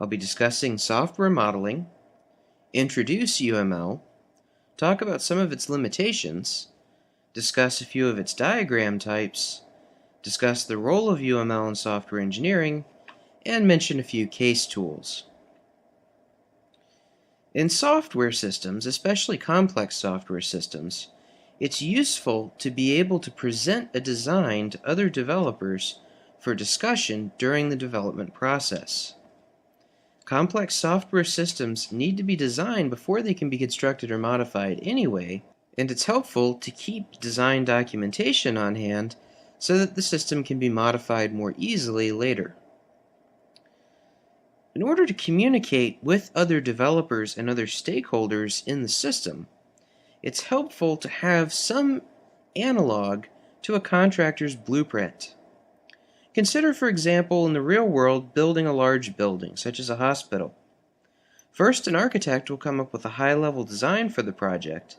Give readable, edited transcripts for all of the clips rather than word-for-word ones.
I'll be discussing software modeling, introduce UML, talk about some of its limitations, discuss a few of its diagram types, discuss the role of UML in software engineering, and mention a few case tools. In software systems, especially complex software systems, it's useful to be able to present a design to other developers for discussion during the development process. Complex software systems need to be designed before they can be constructed or modified anyway, and it's helpful to keep design documentation on hand so that the system can be modified more easily later. In order to communicate with other developers and other stakeholders in the system, it's helpful to have some analog to a contractor's blueprint. Consider, for example, in the real world, building a large building, such as a hospital. First, an architect will come up with a high-level design for the project.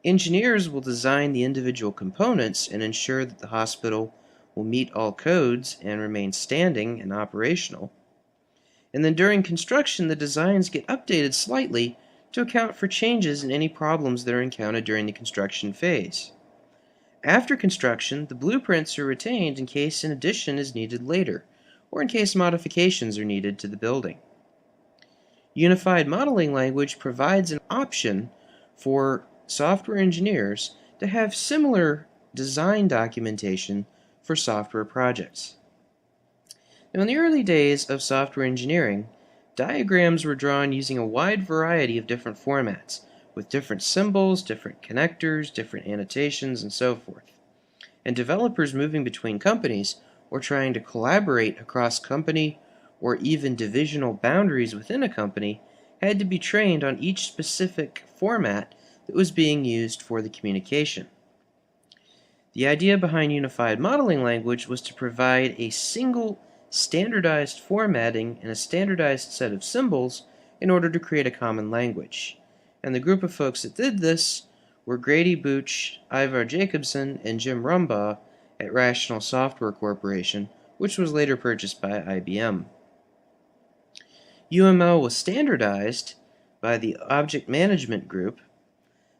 Engineers will design the individual components and ensure that the hospital will meet all codes and remain standing and operational. And then during construction, the designs get updated slightly to account for changes in any problems that are encountered during the construction phase. After construction, the blueprints are retained in case an addition is needed later, or in case modifications are needed to the building. Unified Modeling Language provides an option for software engineers to have similar design documentation for software projects. Now, in the early days of software engineering, diagrams were drawn using a wide variety of different formats, with different symbols, different connectors, different annotations, and so forth. And developers moving between companies or trying to collaborate across company or even divisional boundaries within a company had to be trained on each specific format that was being used for the communication. The idea behind Unified Modeling Language was to provide a single standardized formatting and a standardized set of symbols in order to create a common language. And the group of folks that did this were Grady Booch, Ivar Jacobson, and Jim Rumbaugh at Rational Software Corporation, which was later purchased by IBM. UML was standardized by the Object Management Group,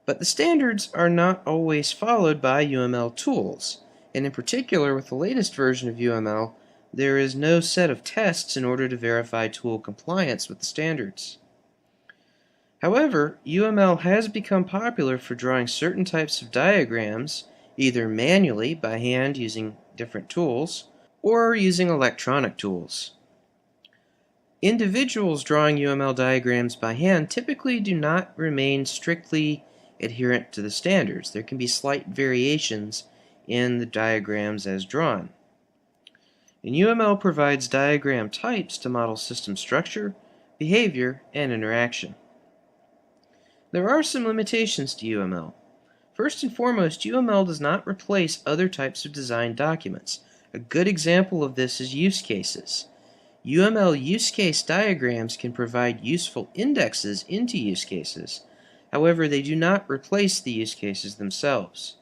but the standards are not always followed by UML tools, and in particular with the latest version of UML, there is no set of tests in order to verify tool compliance with the standards. However, UML has become popular for drawing certain types of diagrams, either manually by hand using different tools, or using electronic tools. Individuals drawing UML diagrams by hand typically do not remain strictly adherent to the standards. There can be slight variations in the diagrams as drawn. And UML provides diagram types to model system structure, behavior, and interaction. There are some limitations to UML. First and foremost, UML does not replace other types of design documents. A good example of this is use cases. UML use case diagrams can provide useful indexes into use cases. However, they do not replace the use cases themselves.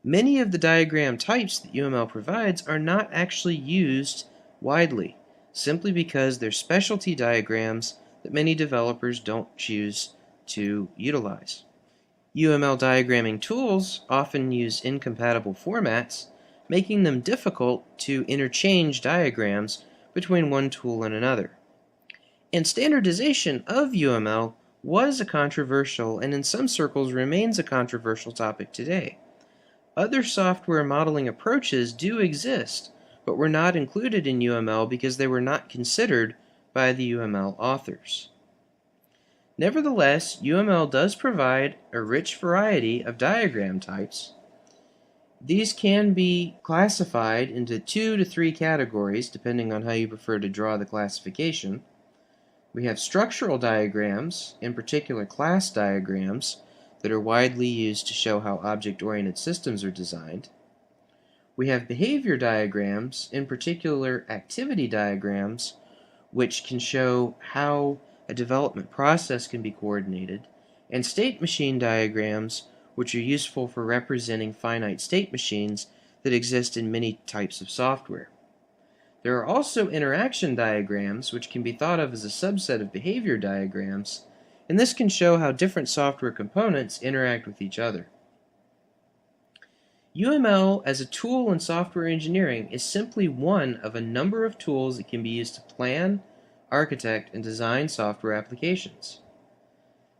Many of the diagram types that UML provides are not actually used widely, simply because they're specialty diagrams that many developers don't choose to utilize. UML diagramming tools often use incompatible formats, making them difficult to interchange diagrams between one tool and another. And standardization of UML was a controversial, and in some circles remains a controversial topic today. Other software modeling approaches do exist, but were not included in UML because they were not considered by the UML authors. Nevertheless, UML does provide a rich variety of diagram types. These can be classified into 2 to 3 categories, depending on how you prefer to draw the classification. We have structural diagrams, in particular class diagrams, that are widely used to show how object-oriented systems are designed. We have behavior diagrams, in particular activity diagrams, which can show how a development process can be coordinated, and state machine diagrams, which are useful for representing finite state machines that exist in many types of software. There are also interaction diagrams, which can be thought of as a subset of behavior diagrams, and this can show how different software components interact with each other. UML as a tool in software engineering is simply one of a number of tools that can be used to plan, architect, and design software applications.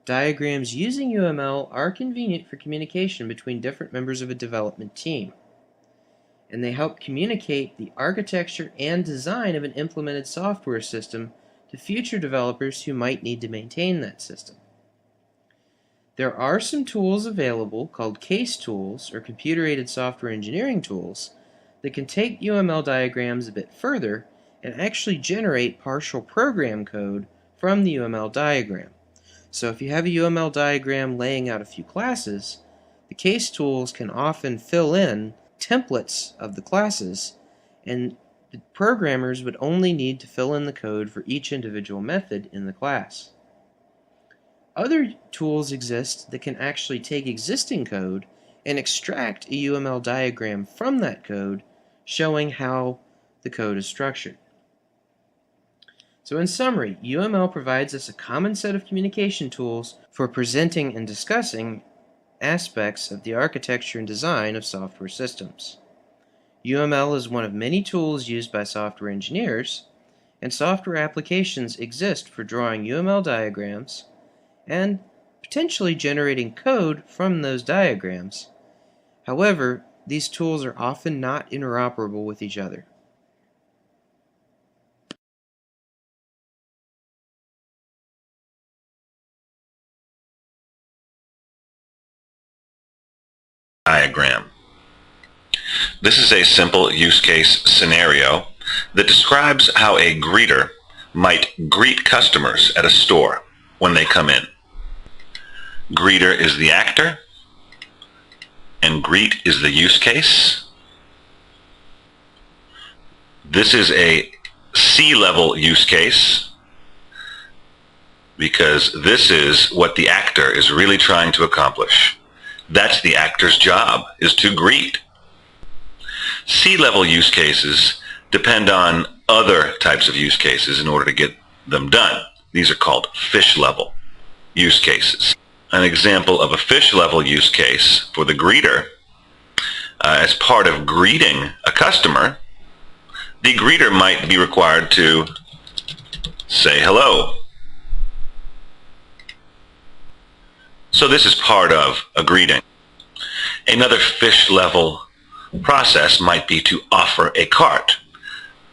Diagrams using UML are convenient for communication between different members of a development team, and they help communicate the architecture and design of an implemented software system to future developers who might need to maintain that system. There are some tools available called case tools or computer-aided software engineering tools that can take UML diagrams a bit further and actually generate partial program code from the UML diagram. So if you have a UML diagram laying out a few classes, the case tools can often fill in templates of the classes, and the programmers would only need to fill in the code for each individual method in the class. Other tools exist that can actually take existing code and extract a UML diagram from that code, showing how the code is structured. So in summary, UML provides us a common set of communication tools for presenting and discussing aspects of the architecture and design of software systems. UML is one of many tools used by software engineers, and software applications exist for drawing UML diagrams and potentially generating code from those diagrams. However, these tools are often not interoperable with each other. Diagram. This is a simple use case scenario that describes how a greeter might greet customers at a store when they come in. Greeter is the actor, and greet is the use case. This is a C-level use case because this is what the actor is really trying to accomplish. That's the actor's job, is to greet. C-level use cases depend on other types of use cases in order to get them done. These are called fish-level use cases. An example of a fish-level use case for the greeter, as part of greeting a customer, the greeter might be required to say hello. So this is part of a greeting. Another fish-level process might be to offer a cart.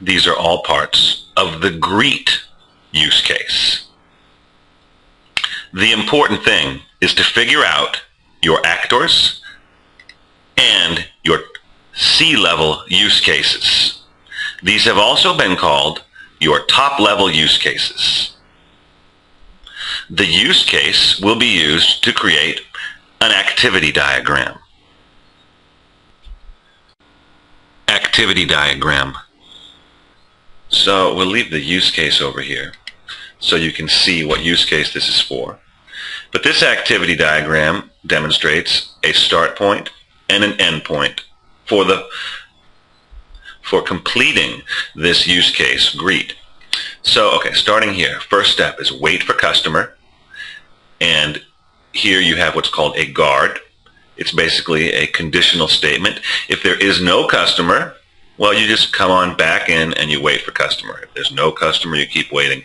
These are all parts of the greet use case. The important thing is to figure out your actors and your C-level use cases. These have also been called your top-level use cases. The use case will be used to create an activity diagram. Activity diagram. So we'll leave the use case over here so you can see what use case this is for. But this activity diagram demonstrates a start point and an end point for completing this use case greet. So, okay, starting here, first step is wait for customer, and here you have what's called a guard. It's basically a conditional statement. If there is no customer, well, you just come on back in and you wait for customer. If there's no customer, you keep waiting.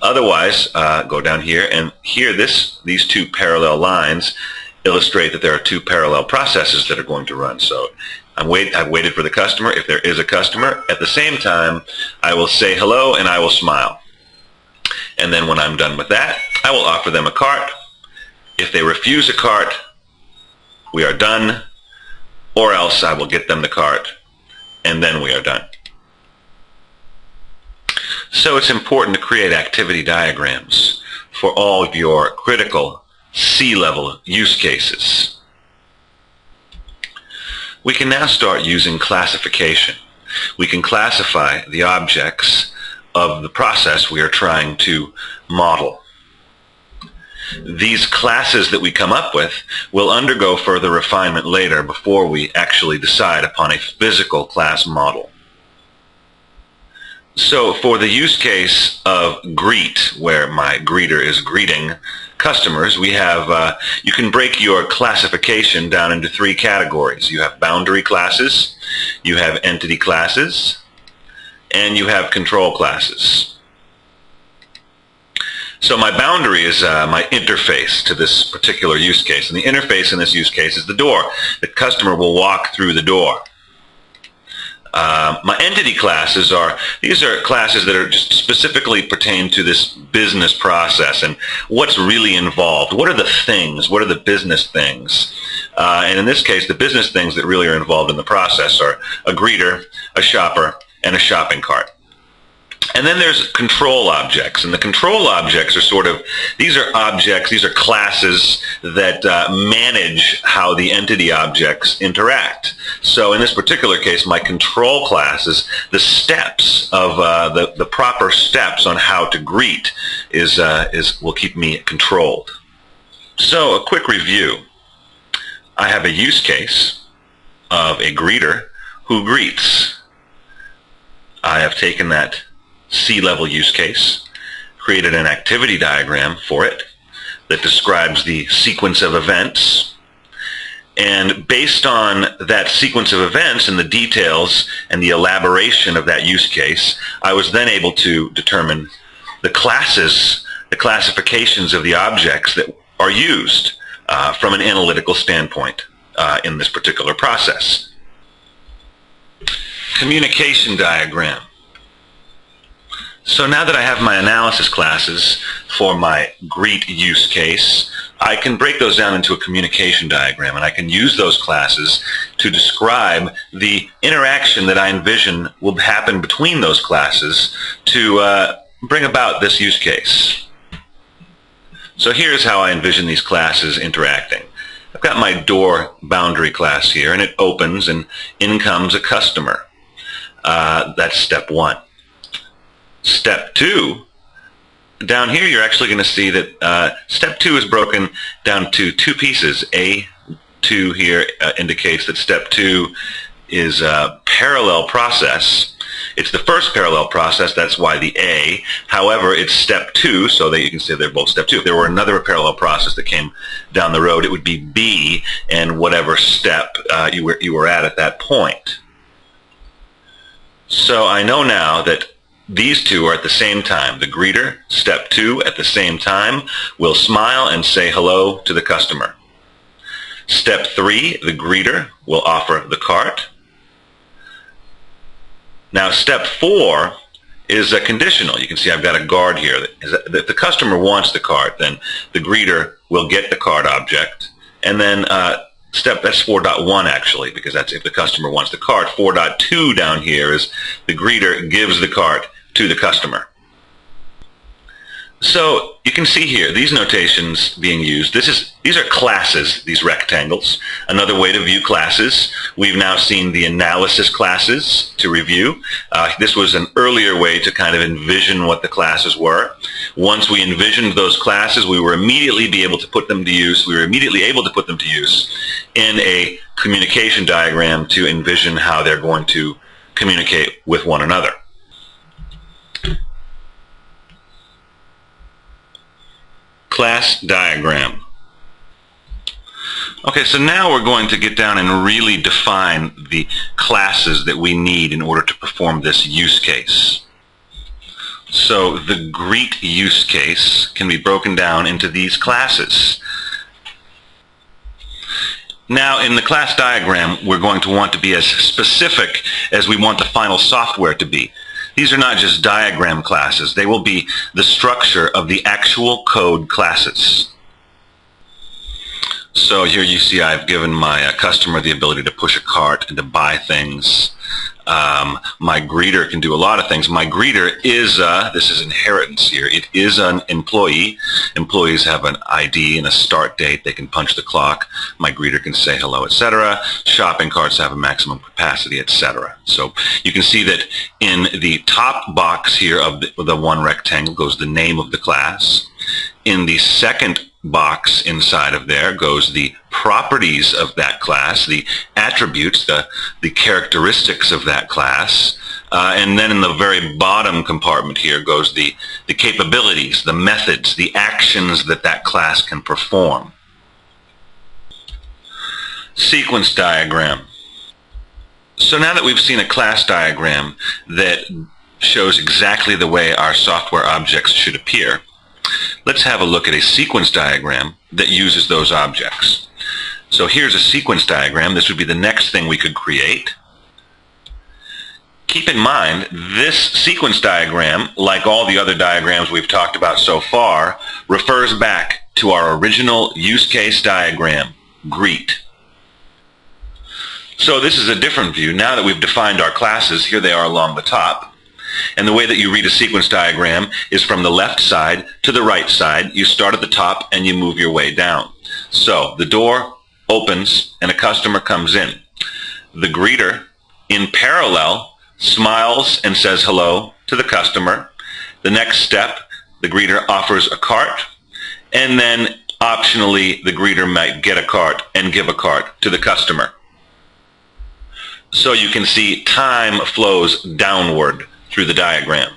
Otherwise, go down here, and here these two parallel lines illustrate that there are two parallel processes that are going to run. So I've waited for the customer. If there is a customer, at the same time, I will say hello and I will smile. And then when I'm done with that, I will offer them a cart. If they refuse a cart, we are done, or else I will get them the cart, and then we are done. So it's important to create activity diagrams for all of your critical C-level use cases. We can now start using classification. We can classify the objects of the process we are trying to model. These classes that we come up with will undergo further refinement later before we actually decide upon a physical class model. So for the use case of greet, where my greeter is greeting customers, we have, you can break your classification down into three categories. You have boundary classes, you have entity classes, and you have control classes. So my boundary is my interface to this particular use case. And the interface in this use case is the door. The customer will walk through the door. My entity classes these are classes that are just specifically pertain to this business process and what's really involved. What are the things? What are the business things? And in this case, the business things that really are involved in the process are a greeter, a shopper, and a shopping cart. And then there's control objects, and the control objects are these are objects, these are classes that manage how the entity objects interact. So in this particular case, my control class is the steps of the proper steps on how to greet will keep me controlled. So a quick review. I have a use case of a greeter who greets. I have taken that C-level use case, created an activity diagram for it that describes the sequence of events, and based on that sequence of events and the details and the elaboration of that use case, I was then able to determine the classes, the classifications of the objects that are used from an analytical standpoint in this particular process. Communication diagram. So now that I have my analysis classes for my greet use case, I can break those down into a communication diagram, and I can use those classes to describe the interaction that I envision will happen between those classes to bring about this use case. So here's how I envision these classes interacting. I've got my door boundary class here, and it opens, and in comes a customer. That's step one. Step two, down here you're actually going to see that step two is broken down to two pieces. A2 here indicates that step two is a parallel process. It's the first parallel process, that's why the A. However, it's step two, so that you can see they're both step two. If there were another parallel process that came down the road, it would be B and whatever step you were at that point. So I know now that these two are at the same time. The greeter, step two, at the same time, will smile and say hello to the customer. Step three, the greeter will offer the cart. Now, step four is a conditional. You can see I've got a guard here. If the customer wants the cart, then the greeter will get the cart object. And then that's 4.1 actually, because that's if the customer wants the cart. 4.2 down here is the greeter gives the cart to the customer. So you can see here these notations being used. These are classes, these rectangles. Another way to view classes. We've now seen the analysis classes to review. This was an earlier way to kind of envision what the classes were. Once we envisioned those classes, we were immediately able to put them to use. We were immediately able to put them to use in a communication diagram to envision how they're going to communicate with one another. Class diagram. Okay, so now we're going to get down and really define the classes that we need in order to perform this use case. So the greet use case can be broken down into these classes. Now, in the class diagram, we're going to want to be as specific as we want the final software to be. These are not just diagram classes. They will be the structure of the actual code classes. So here you see I've given my customer the ability to push a cart and to buy things. My greeter can do a lot of things. My greeter is, this is inheritance here, it is an employee. Employees have an ID and a start date. They can punch the clock. My greeter can say hello, etc. Shopping carts have a maximum capacity, etc. So you can see that in the top box here of the one rectangle goes the name of the class. In the second box inside of there goes the properties of that class, the attributes, the characteristics of that class. And then in the very bottom compartment here goes the capabilities, the methods, the actions that that class can perform. Sequence diagram. So now that we've seen a class diagram that shows exactly the way our software objects should appear, let's have a look at a sequence diagram that uses those objects. So here's a sequence diagram. This would be the next thing we could create. Keep in mind, this sequence diagram, like all the other diagrams we've talked about so far, refers back to our original use case diagram, greet. So this is a different view. Now that we've defined our classes, here they are along the top. And the way that you read a sequence diagram is from the left side to the right side. You start at the top and you move your way down. So the door opens and a customer comes in. The greeter, in parallel, smiles and says hello to the customer. The next step, the greeter offers a cart, and then optionally the greeter might get a cart and give a cart to the customer. So you can see time flows downward through the diagram.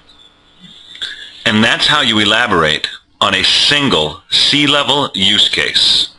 And that's how you elaborate on a single C-level use case.